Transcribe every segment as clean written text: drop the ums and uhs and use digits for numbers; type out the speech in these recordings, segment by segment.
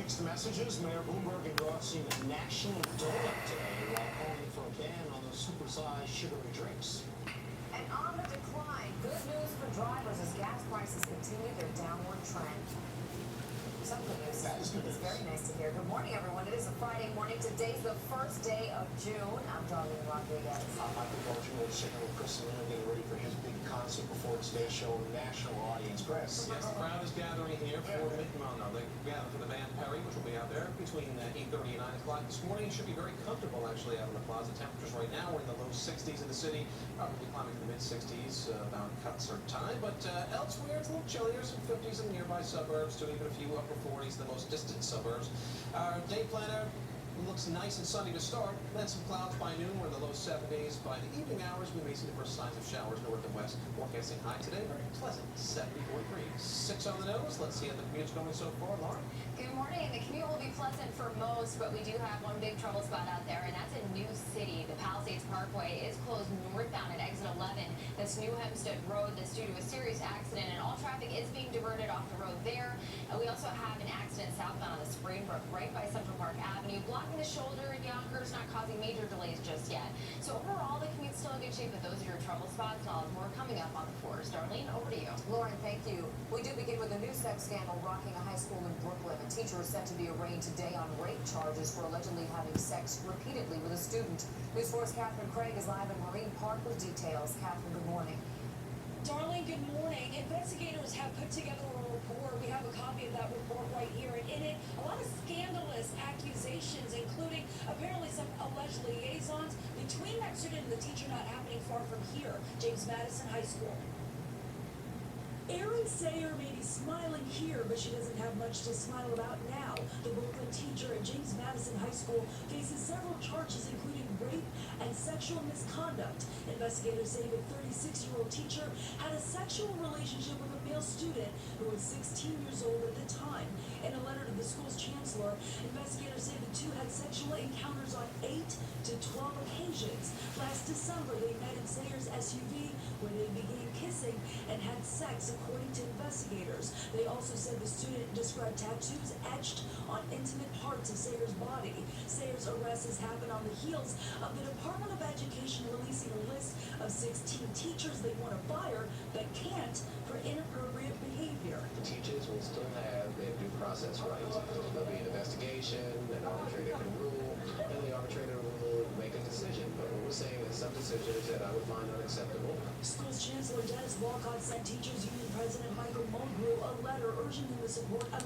Mixed messages. Mayor Bloomberg endorsing National Donut Day while calling for a ban on those supersized sugary drinks. And on the decline, good news for drivers as gas prices continue their downward trend. Some good news. That is good news. It's very nice to hear. Good morning, everyone. It is a Friday morning. Today's the first day of June. I'm Darlene Rodriguez. I'm Michael Bojan, sitting with Chris Lynn, getting ready for his big concert before today's show, National Audience Press. Yes, the crowd is gathering here for they gather for the band Perry, which will be out there between 8:30 and 9 o'clock this morning. It should be very comfortable, actually, out in the plaza. Temperatures right now are in the low 60s in the city, probably climbing to the mid-60s about cuts or time. But elsewhere, it's a little chillier, some 50s in nearby suburbs to even a few upper 40s in the most distant suburbs. Our day planner looks nice and sunny to start. Then some clouds by noon. We're in the low 70s. By the evening hours, we may see the first signs of showers north and west. Forecasting high today, very pleasant, 74 degrees. 6 on the nose. Let's see how the commute's going so far. Lauren? Good morning. The commute will be pleasant for most, but we do have one big trouble spot out there, and that's in New City. The Palisades Parkway is closed northbound at exit 11. That's New Hempstead Road. That's due to a serious accident, and all traffic is being diverted off the road there. We also have an accident southbound on the Springbrook, right by Central Park Avenue, blocking the shoulder in Yonkers, not causing major delays just yet. So overall, the commute's still in good shape, but those are your trouble spots, and I'll have more coming up on the 4s. Darlene, over to you. Lauren, thank you. We do begin with a new sex scandal rocking a high school in Brooklyn. A teacher is set to be arraigned today on rape charges for allegedly having sex repeatedly with a student. News 4's Catherine Craig is live in Marine Park with details. Catherine, good morning. Darlene, good morning. Investigators have put together a report. We have a copy of that report right here. And in it, a lot of scandalous accusations, including apparently some alleged liaisons between that student and the teacher not happening far from here, James Madison High School. Erin Sayer may be smiling here, but she doesn't have much to smile about now. The Brooklyn teacher at James Madison High School faces several charges, including rape and sexual misconduct. Investigators say the 36-year-old teacher had a sexual relationship with a male student who was 16 years old at the time. In a letter to the school's chancellor, investigators say the two had sexual encounters on 8 to 12 occasions. Last December, they met in Sayer's SUV where they began kissing and had sex, according to investigators. They also said the student described tattoos etched on intimate parts of Sayer's body. Sayer's arrest has happened on the heels of the Department of Education releasing a list of 16 teachers they want to fire but can't for inappropriate behavior. The teachers will still have their due process rights. There'll be an investigation, an arbitrator can rule, and the arbitrator will make a decision. But what we're saying is some decisions that I would find unacceptable. School's Chancellor Dennis Walcott sent Teachers Union President Michael Mulgrew a letter urging him to support An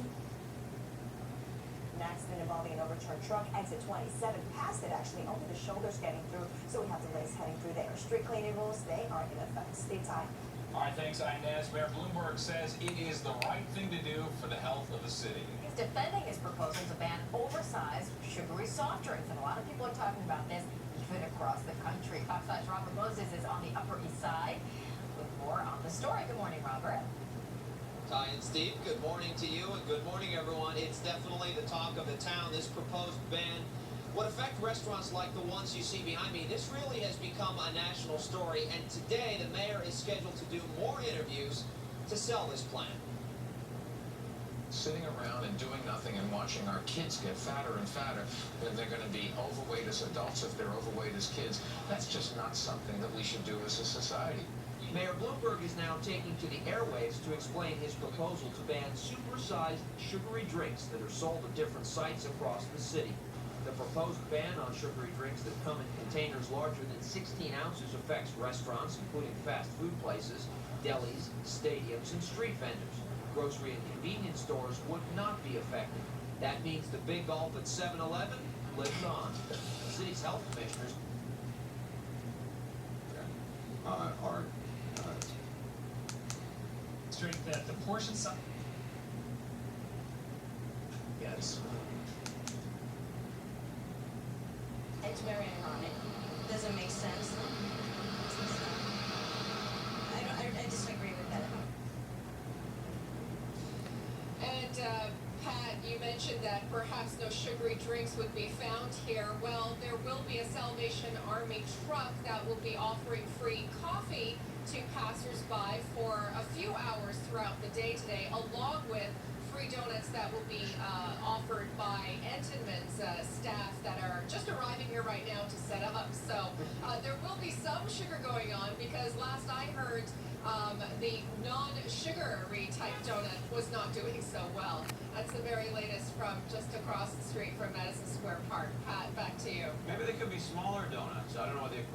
accident involving an overturned truck, exit 27, past it actually, only the shoulders getting through, so we have delays heading through there. Street cleaning rules, they are in effect. Steve Ty. All right, thanks, Inez. Mayor Bloomberg says it is the right thing to do for the health of the city. He's defending his proposal to ban oversized sugary soft drinks, and a lot of people are talking about this even across the country. Fox 5's Robert Moses is on the Upper East Side with more on the story. Good morning, Robert. Ty and Steve, good morning to you, and good morning, everyone. It's definitely the talk of the town, this proposed ban would affect restaurants like the ones you see behind me. This really has become a national story, and today the mayor is scheduled to do more interviews to sell this plan. Sitting around and doing nothing and watching our kids get fatter and fatter, then they're going to be overweight as adults if they're overweight as kids. That's just not something that we should do as a society. Mayor Bloomberg is now taking to the airwaves to explain his proposal to ban supersized sugary drinks that are sold at different sites across the city. The proposed ban on sugary drinks that come in containers larger than 16 ounces affects restaurants, including fast food places, delis, stadiums, and street vendors. Grocery and convenience stores would not be affected. That means the Big Gulp at 7-Eleven lives on. The city's health commissioners Are Straight that the portion size. Yes. It's very ironic. Doesn't make sense. I disagree with that. And Pat, you mentioned that perhaps no sugary drinks would be found here. Well, there will be a Salvation Army truck that will be offering free coffee to passersby for a few hours throughout the day today, along with free donuts that will be offered by by Entenmann's staff that are just arriving here right now to set up. So there will be some sugar going on because last I heard the non-sugary type donut was not doing so well. That's the very latest from just across the street from Madison Square Park. Pat, back to you. Maybe they could be smaller donuts. I don't know what they